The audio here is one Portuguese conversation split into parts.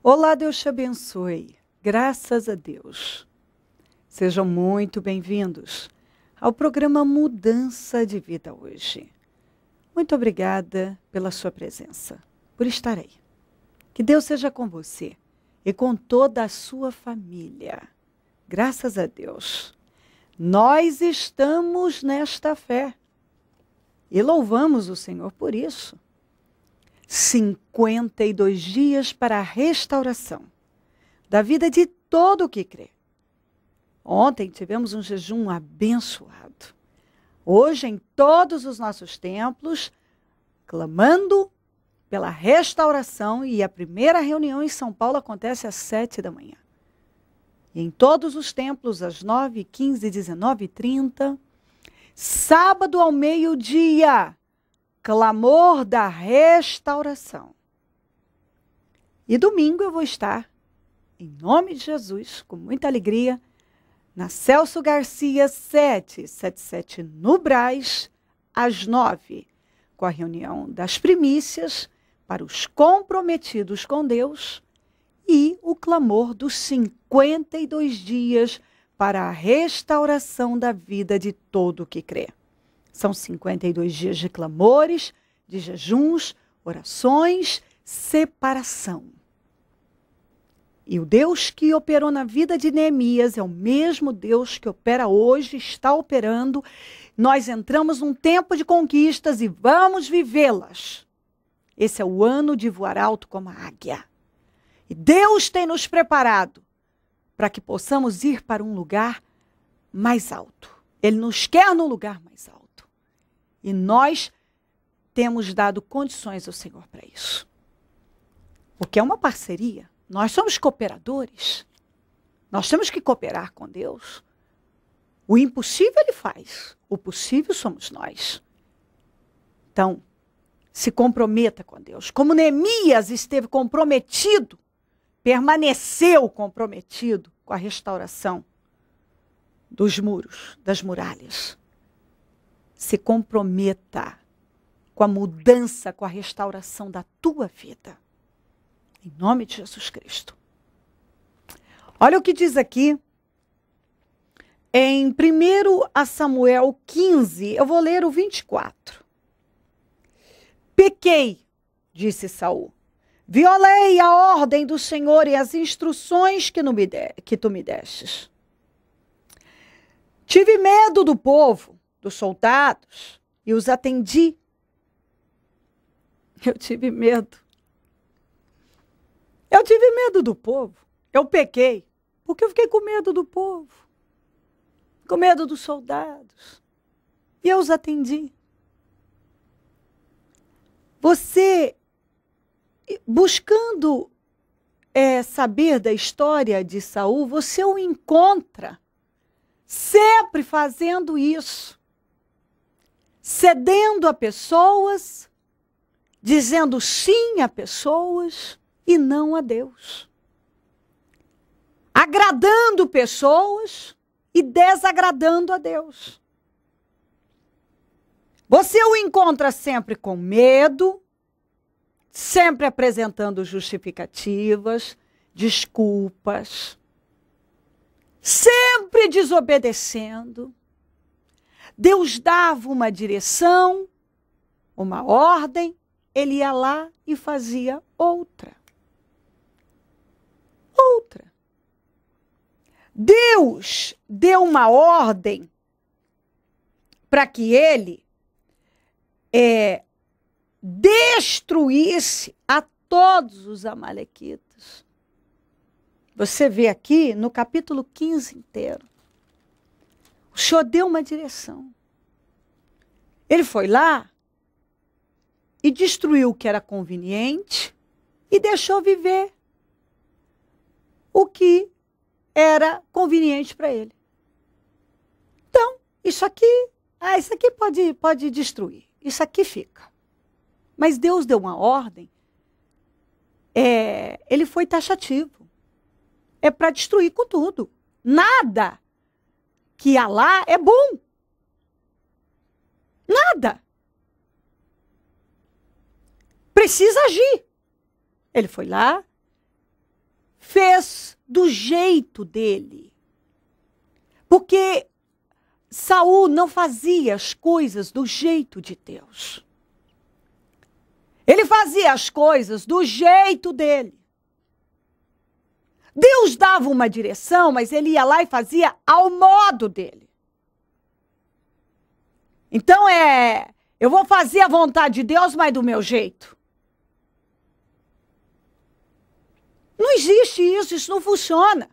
Olá, Deus te abençoe. Graças a Deus. Sejam muito bem-vindos ao programa Mudança de Vida hoje. Muito obrigada pela sua presença, por estar aí. Que Deus seja com você e com toda a sua família. Graças a Deus. Nós estamos nesta fé e louvamos o Senhor por isso. 52 dias para a restauração da vida de todo o que crê. Ontem tivemos um jejum abençoado. Hoje, em todos os nossos templos, clamando pela restauração, e a primeira reunião em São Paulo acontece às 7 da manhã. E em todos os templos, às 9h15, 19h30. Sábado ao meio-dia, clamor da restauração. E domingo eu vou estar, em nome de Jesus, com muita alegria, na Celso Garcia 777 no Brás, às 9h, com a reunião das primícias para os comprometidos com Deus e o clamor dos 52 dias para a restauração da vida de todo o que crê. São 52 dias de clamores, de jejuns, orações, separação. E o Deus que operou na vida de Neemias é o mesmo Deus que opera hoje, está operando. Nós entramos num tempo de conquistas e vamos vivê-las. Esse é o ano de voar alto como a águia. E Deus tem nos preparado para que possamos ir para um lugar mais alto. Ele nos quer num lugar mais alto. E nós temos dado condições ao Senhor para isso. Porque é uma parceria. Nós somos cooperadores. Nós temos que cooperar com Deus. O impossível Ele faz. O possível somos nós. Então, se comprometa com Deus. Como Neemias esteve comprometido, permaneceu comprometido com a restauração dos muros, das muralhas. Se comprometa com a mudança, com a restauração da tua vida. Em nome de Jesus Cristo. Olha o que diz aqui. Em 1 Samuel 15, eu vou ler o 24. Pequei, disse Saul. Violei a ordem do Senhor e as instruções que tu me destes. Tive medo do povo, dos soldados, e os atendi. Eu tive medo. Eu tive medo do povo. Eu pequei, porque eu fiquei com medo do povo, com medo dos soldados. E eu os atendi. Você, buscando saber da história de Saul, você o encontra sempre fazendo isso. Cedendo a pessoas, dizendo sim a pessoas e não a Deus. Agradando pessoas e desagradando a Deus. Você o encontra sempre com medo, sempre apresentando justificativas, desculpas, sempre desobedecendo. Deus dava uma direção, uma ordem, ele ia lá e fazia outra. Outra. Deus deu uma ordem para que ele destruísse a todos os amalequitas. Você vê aqui no capítulo 15 inteiro. O Senhor deu uma direção. Ele foi lá e destruiu o que era conveniente e deixou viver o que era conveniente para ele. Então, isso aqui pode destruir. Isso aqui fica. Mas Deus deu uma ordem. Ele foi taxativo. É para destruir com tudo. Nada que ia lá é bom. Nada. Precisa agir. Ele foi lá fez do jeito dele. Porque Saul não fazia as coisas do jeito de Deus. Ele fazia as coisas do jeito dele. Deus dava uma direção, mas ele ia lá e fazia ao modo dele. Então eu vou fazer a vontade de Deus, mas do meu jeito. Não existe isso, isso não funciona.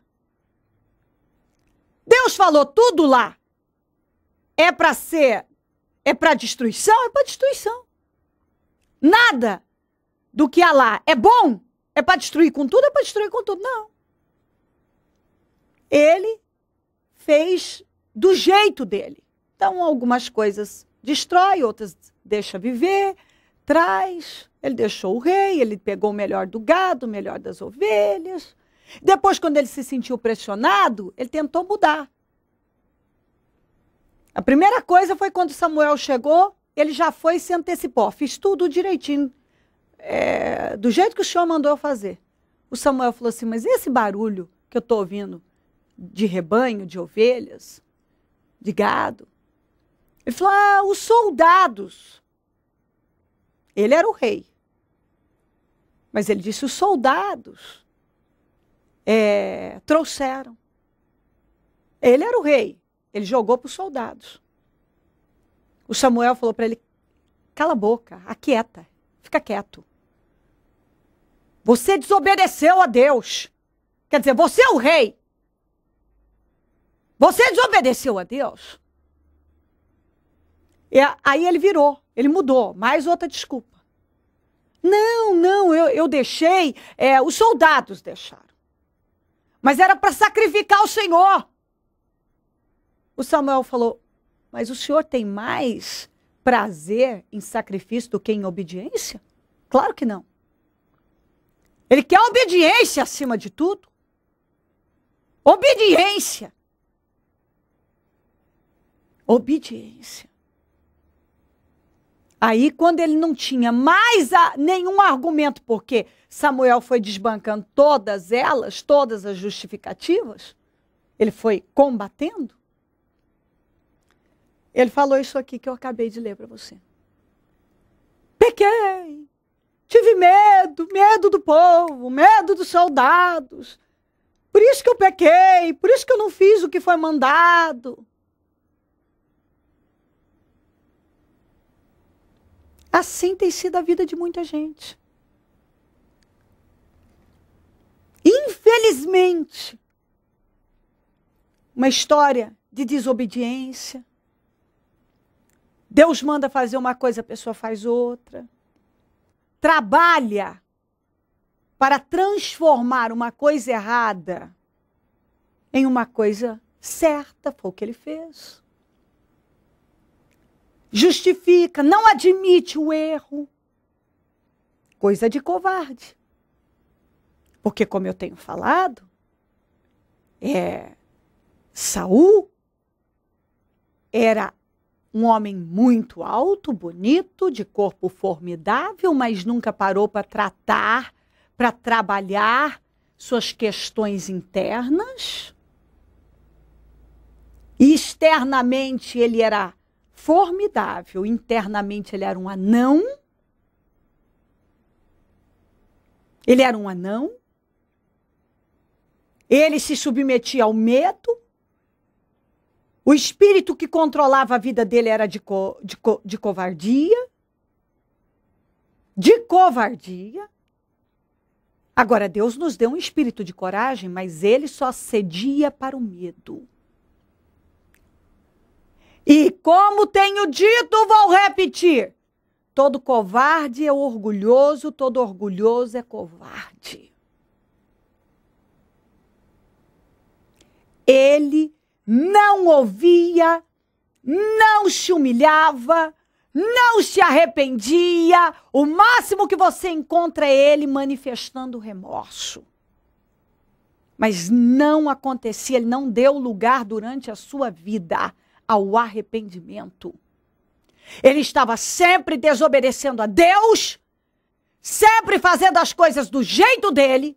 Deus falou tudo lá. É para destruição? É para destruição. Nada do que há lá é bom? É para destruir com tudo? É para destruir com tudo. Não. Ele fez do jeito dele. Então, algumas coisas destrói, outras deixa viver, traz. Ele deixou o rei, ele pegou o melhor do gado, o melhor das ovelhas. Depois, quando ele se sentiu pressionado, ele tentou mudar. A primeira coisa foi quando Samuel chegou, ele já foi e se antecipou. Fiz tudo direitinho, do jeito que o Senhor mandou eu fazer. O Samuel falou assim, mas esse barulho que eu estou ouvindo de rebanho, de ovelhas, de gado? Ele falou, os soldados. Ele era o rei. Mas ele disse, os soldados trouxeram. Ele era o rei. Ele jogou para os soldados. O Samuel falou para ele, cala a boca, aquieta, fica quieto. Você desobedeceu a Deus. Quer dizer, você é o rei. Você desobedeceu a Deus. E aí ele virou, ele mudou, mais outra desculpa. Não, eu deixei, os soldados deixaram. Mas era para sacrificar o Senhor. O Samuel falou, mas o Senhor tem mais prazer em sacrifício do que em obediência? Claro que não. Ele quer obediência acima de tudo. Obediência. Obediência. Aí, quando ele não tinha mais nenhum argumento, porque Samuel foi desbancando todas elas, todas as justificativas, ele foi combatendo, ele falou isso aqui que eu acabei de ler para você. Pequei, tive medo do povo, medo dos soldados. Por isso que eu pequei, por isso que eu não fiz o que foi mandado. Assim tem sido a vida de muita gente. Infelizmente, uma história de desobediência. Deus manda fazer uma coisa, a pessoa faz outra. Trabalha para transformar uma coisa errada em uma coisa certa, foi o que ele fez. Justifica, não admite o erro. Coisa de covarde. Porque, como eu tenho falado, Saul era um homem muito alto, bonito, de corpo formidável, mas nunca parou para tratar, para trabalhar suas questões internas. E externamente ele era formidável, internamente ele era um anão. Ele era um anão. Ele se submetia ao medo. O espírito que controlava a vida dele era de covardia. De covardia. Agora, Deus nos deu um espírito de coragem, mas ele só cedia para o medo. E como tenho dito, vou repetir. Todo covarde é orgulhoso, todo orgulhoso é covarde. Ele não ouvia, não se humilhava, não se arrependia. O máximo que você encontra é ele manifestando remorso. Mas não acontecia, ele não deu lugar durante a sua vida ao arrependimento. Ele estava sempre desobedecendo a Deus, sempre fazendo as coisas do jeito dele,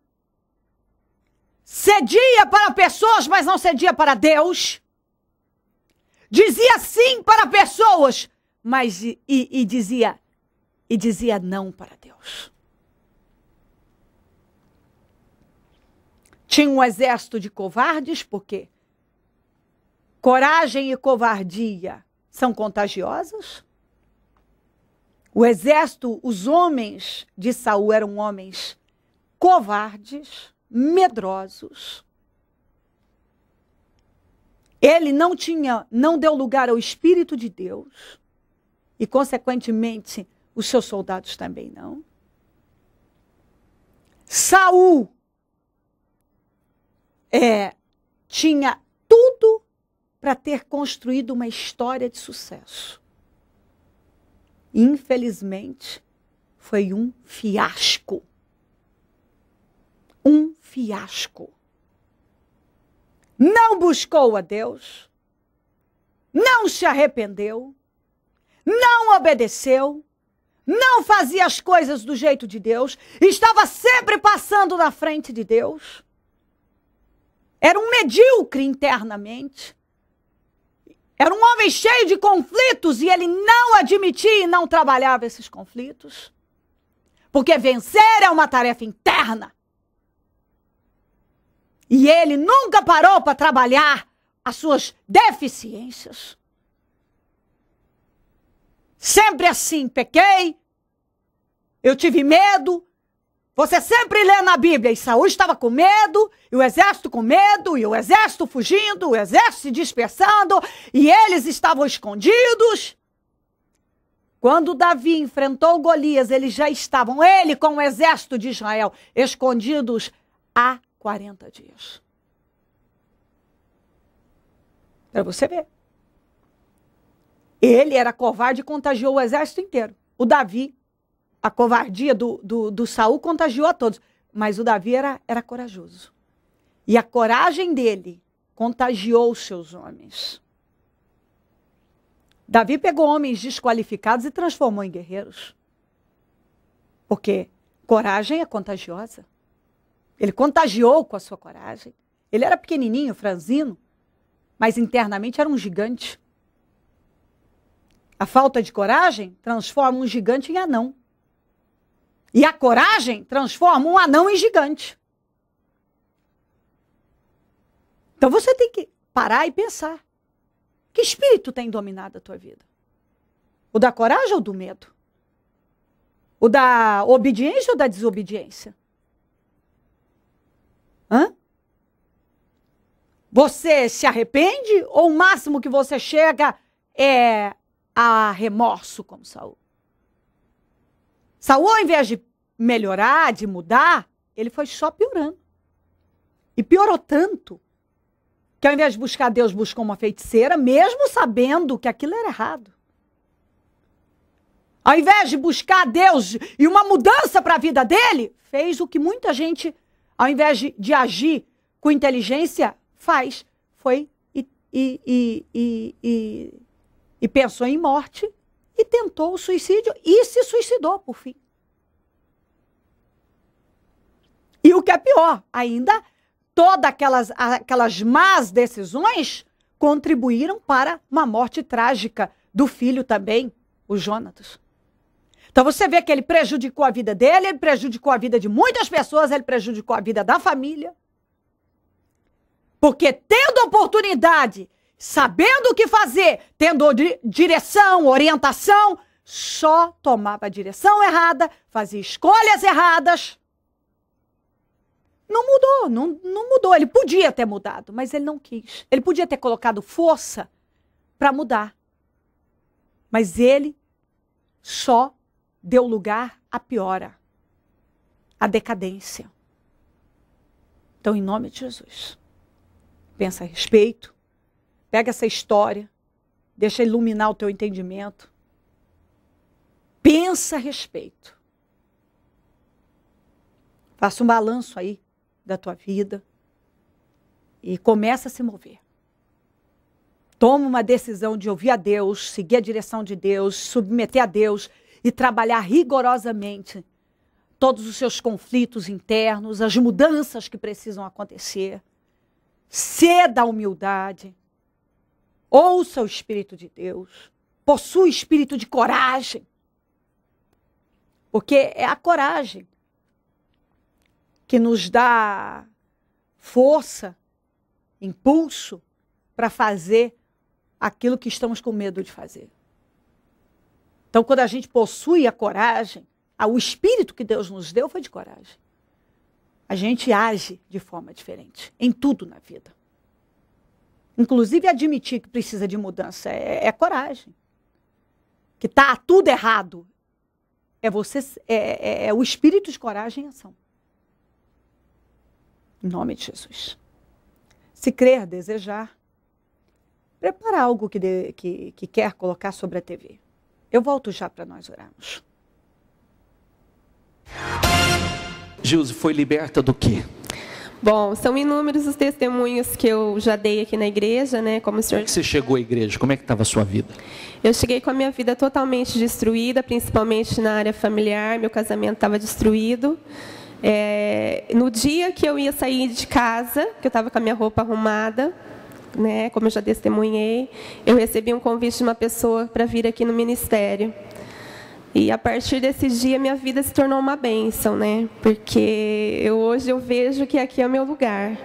cedia para pessoas, mas não cedia para Deus. Dizia sim para pessoas, mas dizia não para Deus. Tinha um exército de covardes, porque coragem e covardia são contagiosas. O exército, os homens de Saul eram homens covardes, medrosos. Ele não deu lugar ao Espírito de Deus. E, consequentemente, os seus soldados também não. Saul tinha tudo para ter construído uma história de sucesso. Infelizmente, foi um fiasco. Um fiasco. Não buscou a Deus, não se arrependeu, não obedeceu, não fazia as coisas do jeito de Deus, estava sempre passando na frente de Deus. Era um medíocre internamente. Era um homem cheio de conflitos e ele não admitia e não trabalhava esses conflitos. Porque vencer é uma tarefa interna. E ele nunca parou para trabalhar as suas deficiências. Sempre assim, pequei, eu tive medo. Você sempre lê na Bíblia, e Saul estava com medo, e o exército com medo, e o exército fugindo, o exército se dispersando, e eles estavam escondidos. Quando Davi enfrentou Golias, eles já estavam, ele com o exército de Israel, escondidos há 40 dias. Para você ver. Ele era covarde e contagiou o exército inteiro. O Davi, a covardia do Saul contagiou a todos. Mas o Davi era corajoso. E a coragem dele contagiou os seus homens. Davi pegou homens desqualificados e transformou em guerreiros. Porque coragem é contagiosa. Ele contagiou com a sua coragem. Ele era pequenininho, franzino, mas internamente era um gigante. A falta de coragem transforma um gigante em anão. E a coragem transforma um anão em gigante. Então você tem que parar e pensar. Que espírito tem dominado a tua vida? O da coragem ou do medo? O da obediência ou da desobediência? Hã? Você se arrepende ou o máximo que você chega é a remorso como Saul? Saul, ao invés de melhorar, de mudar, ele foi só piorando. E piorou tanto que ao invés de buscar Deus, buscou uma feiticeira, mesmo sabendo que aquilo era errado. Ao invés de buscar Deus e uma mudança para a vida dele, fez o que muita gente, ao invés de agir com inteligência, faz. Foi e pensou em morte e tentou o suicídio e se suicidou, por fim. E o que é pior, ainda todas aquelas más decisões contribuíram para uma morte trágica do filho também, o Jonatas. Então você vê que ele prejudicou a vida dele, ele prejudicou a vida de muitas pessoas, ele prejudicou a vida da família. Porque tendo oportunidade, sabendo o que fazer, tendo direção, orientação, só tomava a direção errada, fazia escolhas erradas. Não mudou, não mudou. Ele podia ter mudado, mas ele não quis. Ele podia ter colocado força para mudar. Mas ele só deu lugar à piora, à decadência. Então, em nome de Jesus, pensa a respeito, pega essa história, deixa iluminar o teu entendimento. Pensa a respeito. Faça um balanço aí da tua vida e começa a se mover. Toma uma decisão de ouvir a Deus, seguir a direção de Deus, submeter a Deus e trabalhar rigorosamente todos os seus conflitos internos, as mudanças que precisam acontecer. Ceda à humildade. Ouça o Espírito de Deus. Possua espírito de coragem. Porque é a coragem que nos dá força, impulso para fazer aquilo que estamos com medo de fazer. Então, quando a gente possui a coragem, o espírito que Deus nos deu foi de coragem. A gente age de forma diferente, em tudo na vida. Inclusive admitir que precisa de mudança é coragem. Que está tudo errado. É o espírito de coragem em ação. Em nome de Jesus. Se crer, desejar, prepara algo que quer colocar sobre a TV. Eu volto já para nós orarmos. Gilze, foi liberta do quê? Bom, são inúmeros os testemunhos que eu já dei aqui na igreja, né? Como o senhor... Como é que você chegou à igreja? Como é que estava a sua vida? Eu cheguei com a minha vida totalmente destruída, principalmente na área familiar. Meu casamento estava destruído. No dia que eu ia sair de casa, que eu estava com a minha roupa arrumada, né? Como eu já testemunhei, eu recebi um convite de uma pessoa para vir aqui no ministério. E a partir desse dia, minha vida se tornou uma bênção, né? Porque hoje eu vejo que aqui é o meu lugar.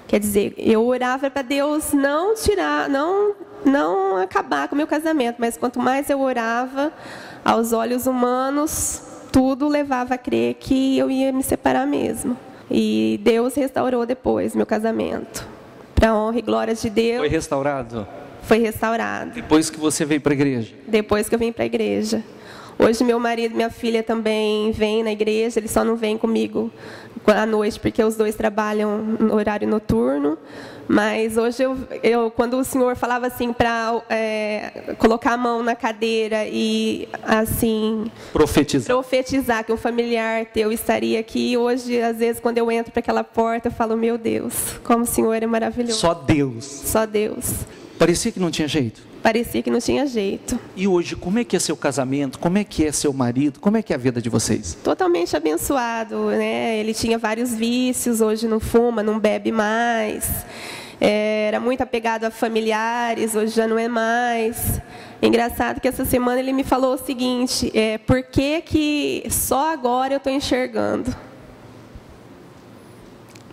Quer dizer, eu orava para Deus não tirar, não acabar com o meu casamento, mas quanto mais eu orava, aos olhos humanos, tudo levava a crer que eu ia me separar mesmo. E Deus restaurou depois meu casamento. Para a honra e glória de Deus. Foi restaurado? Foi restaurado. Depois que você veio para a igreja? Depois que eu vim para a igreja. Hoje meu marido e minha filha também vêm na igreja, eles só não vêm comigo à noite, porque os dois trabalham no horário noturno. Mas hoje, quando o senhor falava assim para colocar a mão na cadeira e assim profetizar que um familiar teu estaria aqui, hoje, às vezes, quando eu entro para aquela porta, eu falo, meu Deus, como o senhor é maravilhoso. Só Deus. Só Deus. Parecia que não tinha jeito. Parecia que não tinha jeito. E hoje, como é que é seu casamento? Como é que é seu marido? Como é que é a vida de vocês? Totalmente abençoado, né? Ele tinha vários vícios, hoje não fuma, não bebe mais. Era muito apegado a familiares, hoje já não é mais. Engraçado que essa semana ele me falou o seguinte, por que só agora eu estou enxergando?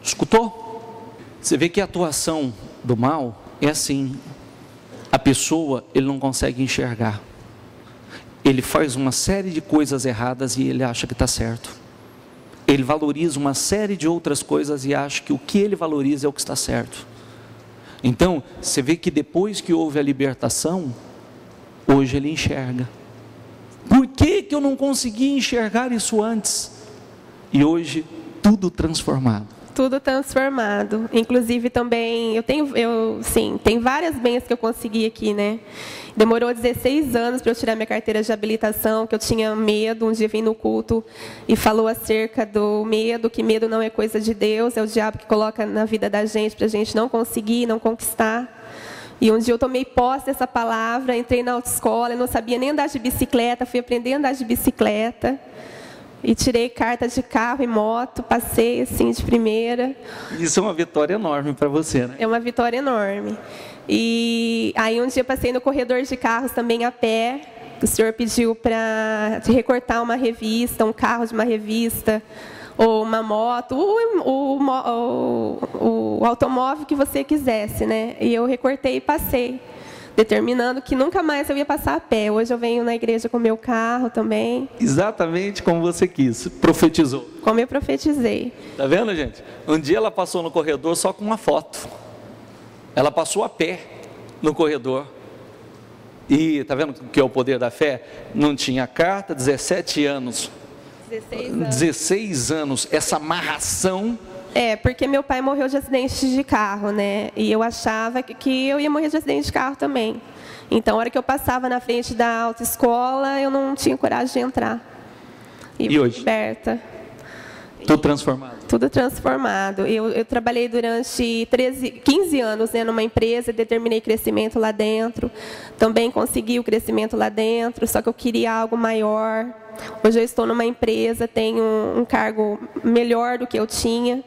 Escutou? Você vê que a atuação do mal é assim. A pessoa, ele não consegue enxergar. Ele faz uma série de coisas erradas e ele acha que está certo. Ele valoriza uma série de outras coisas e acha que o que ele valoriza é o que está certo. Então, você vê que depois que houve a libertação, hoje ele enxerga. Por que eu não consegui enxergar isso antes? E hoje, tudo transformado. Tudo transformado. Inclusive também, tem várias bênçãos que eu consegui aqui, né? Demorou 16 anos para eu tirar minha carteira de habilitação, que eu tinha medo. Um dia vim no culto e falou acerca do medo, que medo não é coisa de Deus, é o diabo que coloca na vida da gente, para a gente não conseguir, não conquistar. E um dia eu tomei posse dessa palavra, entrei na autoescola, eu não sabia nem andar de bicicleta, fui aprender a andar de bicicleta. E tirei carta de carro e moto, passei assim de primeira. Isso é uma vitória enorme para você, né? É uma vitória enorme. E aí um dia passei no corredor de carros também a pé. O senhor pediu para recortar uma revista, um carro de uma revista, ou uma moto, o automóvel que você quisesse, né? E eu recortei e passei, determinando que nunca mais eu ia passar a pé. Hoje eu venho na igreja com o meu carro também. Exatamente como você quis, profetizou. Como eu profetizei. Tá vendo, gente? Um dia ela passou no corredor só com uma foto. Ela passou a pé no corredor. E tá vendo o que é o poder da fé? Não tinha carta, 17 anos. 16 anos, essa amarração. Porque meu pai morreu de acidente de carro, né? E eu achava que eu ia morrer de acidente de carro também. Então, a hora que eu passava na frente da autoescola, eu não tinha coragem de entrar. E hoje? Liberta. Tudo transformado? Tudo transformado. Eu trabalhei durante 15 anos, né, numa empresa, determinei crescimento lá dentro. Também consegui o crescimento lá dentro, só que eu queria algo maior. Hoje eu estou numa empresa, tenho um cargo melhor do que eu tinha,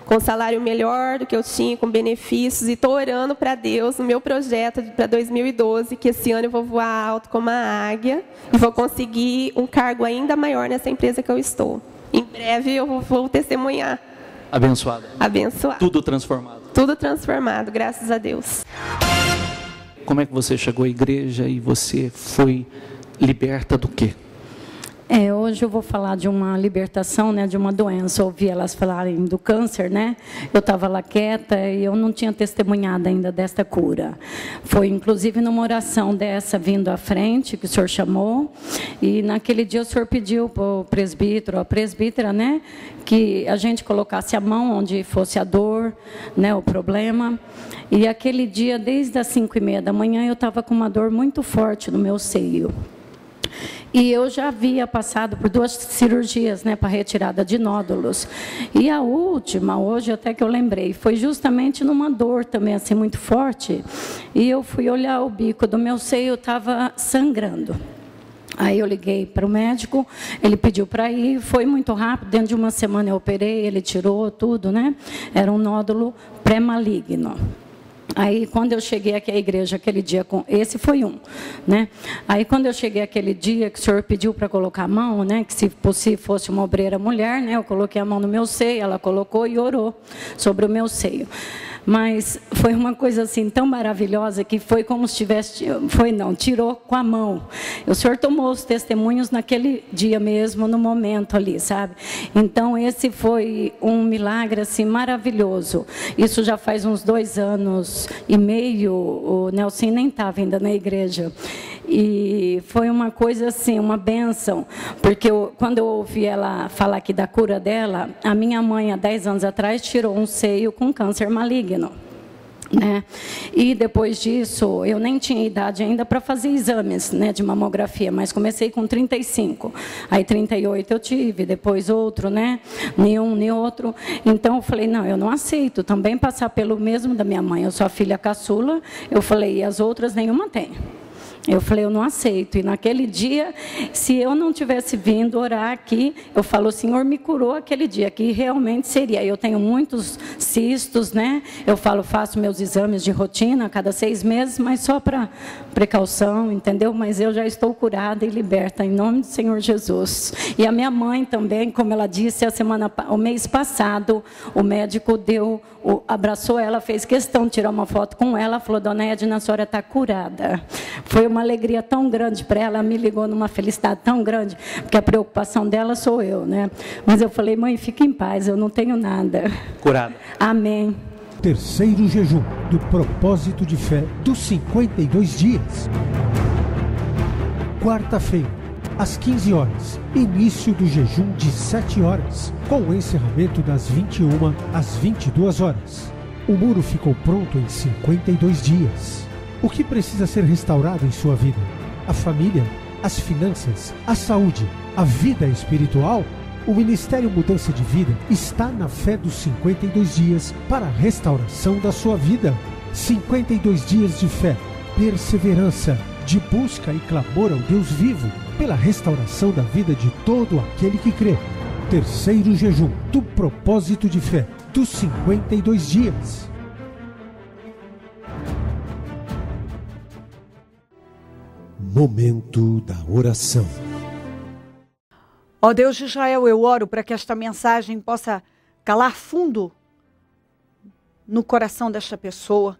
com salário melhor do que eu tinha, com benefícios, e estou orando para Deus no meu projeto para 2012, que esse ano eu vou voar alto como uma águia e vou conseguir um cargo ainda maior nessa empresa que eu estou. Em breve eu vou testemunhar. Abençoada. Abençoado. Tudo transformado. Tudo transformado, graças a Deus. Como é que você chegou à igreja e você foi liberta do quê? Hoje eu vou falar de uma libertação, né, de uma doença. Eu ouvi elas falarem do câncer, né? Eu estava lá quieta e eu não tinha testemunhado ainda desta cura. Foi inclusive numa oração dessa vindo à frente que o senhor chamou, e naquele dia o senhor pediu para o presbítero, a presbítera, né, que a gente colocasse a mão onde fosse a dor, né, o problema. E aquele dia, desde as 5h30 da manhã, eu estava com uma dor muito forte no meu seio. E eu já havia passado por 2 cirurgias, né, para retirada de nódulos. E a última, hoje até que eu lembrei, foi justamente numa dor também assim muito forte. E eu fui olhar o bico do meu seio, estava sangrando. Aí eu liguei para o médico, ele pediu para ir, foi muito rápido, dentro de uma semana eu operei, ele tirou tudo, né? Era um nódulo pré-maligno. Aí, quando eu cheguei aqui à igreja aquele dia, esse foi um, né? Aí, quando eu cheguei aquele dia que o senhor pediu para colocar a mão, né? Que se possível fosse uma obreira mulher, né? Eu coloquei a mão no meu seio, ela colocou e orou sobre o meu seio. Mas foi uma coisa assim tão maravilhosa que foi como se tivesse, tirou com a mão. O senhor tomou os testemunhos naquele dia mesmo, no momento ali, sabe? Então esse foi um milagre assim maravilhoso. Isso já faz uns 2 anos e meio, o Nelson nem estava ainda na igreja. E foi uma coisa assim, uma bênção, porque quando eu ouvi ela falar aqui da cura dela, a minha mãe, há 10 anos atrás, tirou um seio com câncer maligno, né? E depois disso, eu nem tinha idade ainda para fazer exames, né, de mamografia, mas comecei com 35, aí 38 eu tive, depois outro, né, nenhum, nem outro. Então eu falei, não, eu não aceito também passar pelo mesmo da minha mãe, eu sou a filha caçula, eu falei, e as outras nenhuma tem. Eu falei, eu não aceito. E naquele dia, se eu não tivesse vindo orar aqui, eu falo, o Senhor me curou aquele dia, que realmente seria. Eu tenho muitos cistos, né? Eu falo, faço meus exames de rotina a cada 6 meses, mas só para precaução, entendeu? Mas eu já estou curada e liberta, em nome do Senhor Jesus. E a minha mãe também, como ela disse, o mês passado, o médico abraçou ela, fez questão de tirar uma foto com ela, falou, dona Edna, a senhora está curada. Foi uma alegria tão grande para ela, me ligou numa felicidade tão grande, porque a preocupação dela sou eu, né? Mas eu falei, mãe, fique em paz, eu não tenho nada. Curada. Amém. Terceiro jejum do propósito de fé dos 52 dias. Quarta-feira, às 15 horas, início do jejum de 7 horas, com o encerramento das 21 às 22 horas. O muro ficou pronto em 52 dias. O que precisa ser restaurado em sua vida? A família, as finanças, a saúde, a vida espiritual? O Ministério Mudança de Vida está na fé dos 52 dias para a restauração da sua vida. 52 dias de fé, perseverança, de busca e clamor ao Deus vivo, pela restauração da vida de todo aquele que crê. Terceiro jejum do propósito de fé dos 52 dias. Momento da oração. Ó Deus de Israel, eu oro para que esta mensagem possa calar fundo no coração desta pessoa,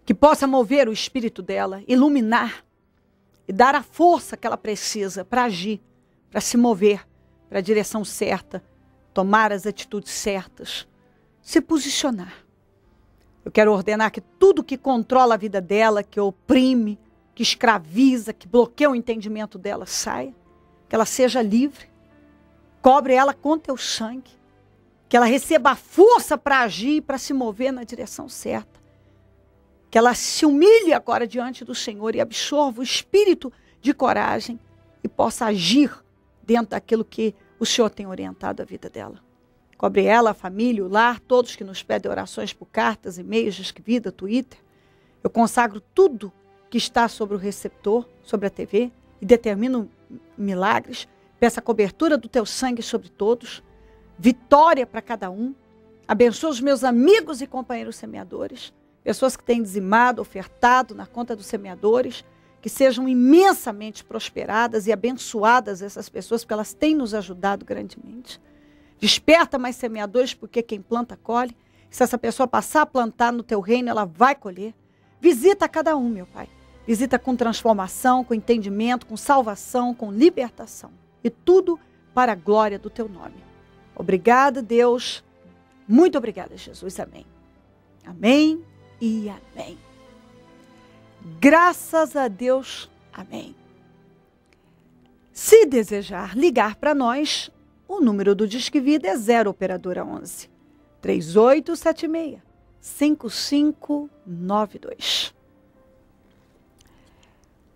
que possa mover o espírito dela, iluminar e dar a força que ela precisa para agir, para se mover para a direção certa, tomar as atitudes certas, se posicionar. Eu quero ordenar que tudo que controla a vida dela, que oprime, que escraviza, que bloqueia o entendimento dela, saia. Que ela seja livre. Cobre ela com teu sangue. Que ela receba a força para agir, para se mover na direção certa. Que ela se humilhe agora diante do Senhor e absorva o espírito de coragem e possa agir dentro daquilo que o Senhor tem orientado a vida dela. Cobre ela, a família, o lar, todos que nos pedem orações por cartas, e-mails, Disque Vida, Twitter. Eu consagro tudo que está sobre o receptor, sobre a TV, e determino milagres. Peço a cobertura do teu sangue sobre todos. Vitória para cada um. Abençoa os meus amigos e companheiros semeadores. Pessoas que têm dizimado, ofertado na conta dos semeadores. Que sejam imensamente prosperadas e abençoadas essas pessoas, porque elas têm nos ajudado grandemente. Desperta mais semeadores, porque quem planta, colhe. Se essa pessoa passar a plantar no teu reino, ela vai colher. Visita cada um, meu Pai. Visita com transformação, com entendimento, com salvação, com libertação. E tudo para a glória do teu nome. Obrigada, Deus. Muito obrigada, Jesus. Amém. Amém e amém. Graças a Deus. Amém. Se desejar ligar para nós, o número do Disque Vida é 0 operadora 11 3876 5592.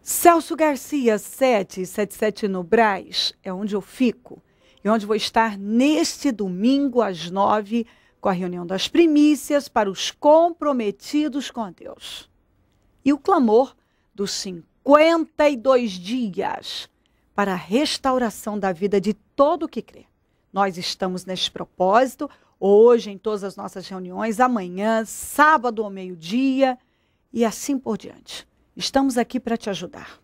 Celso Garcia, 777 no Brás, é onde eu fico e onde vou estar neste domingo às 9 com a reunião das primícias para os comprometidos com Deus. E o clamor dos 52 dias para a restauração da vida de todo o que crê. Nós estamos neste propósito, hoje em todas as nossas reuniões, amanhã, sábado ao meio-dia e assim por diante. Estamos aqui para te ajudar.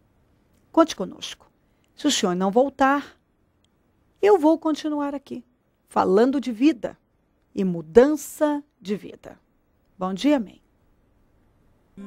Conte conosco. Se o senhor não voltar, eu vou continuar aqui, falando de vida e mudança de vida. Bom dia, amém.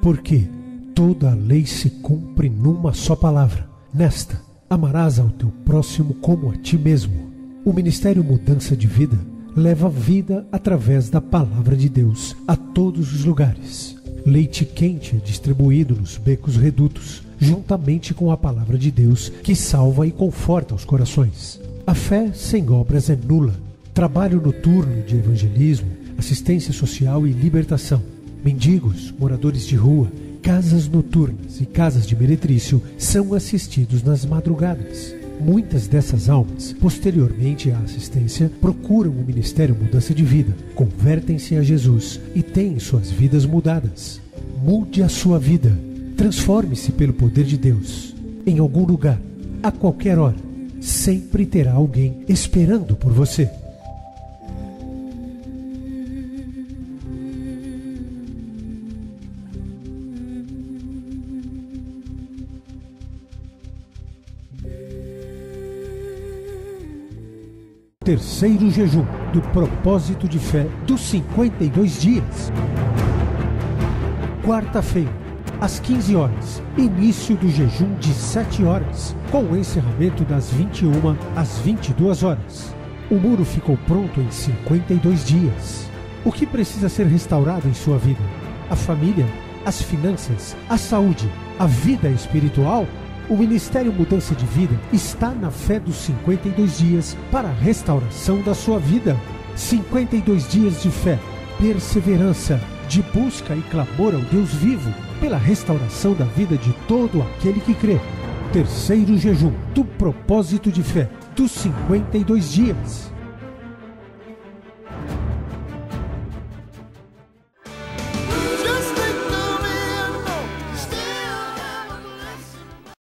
Porque toda a lei se cumpre numa só palavra. Nesta, amarás ao teu próximo como a ti mesmo. O Ministério Mudança de Vida leva vida através da palavra de Deus a todos os lugares. Leite quente é distribuído nos becos redutos, juntamente com a palavra de Deus, que salva e conforta os corações. A fé sem obras é nula. Trabalho noturno de evangelismo, assistência social e libertação. Mendigos, moradores de rua, casas noturnas e casas de meretrício são assistidos nas madrugadas. Muitas dessas almas, posteriormente à assistência, procuram o Ministério Mudança de Vida, convertem-se a Jesus e têm suas vidas mudadas. Mude a sua vida. Transforme-se pelo poder de Deus. Em algum lugar, a qualquer hora, sempre terá alguém esperando por você. Terceiro jejum do propósito de fé dos 52 dias. Quarta-feira, às 15 horas, início do jejum de 7 horas, com o encerramento das 21 às 22 horas. O muro ficou pronto em 52 dias. O que precisa ser restaurado em sua vida? A família, as finanças, a saúde, a vida espiritual? O Ministério Mudança de Vida está na fé dos 52 dias para a restauração da sua vida. 52 dias de fé, perseverança, de busca e clamor ao Deus vivo pela restauração da vida de todo aquele que crê. Terceiro jejum do propósito de fé dos 52 dias.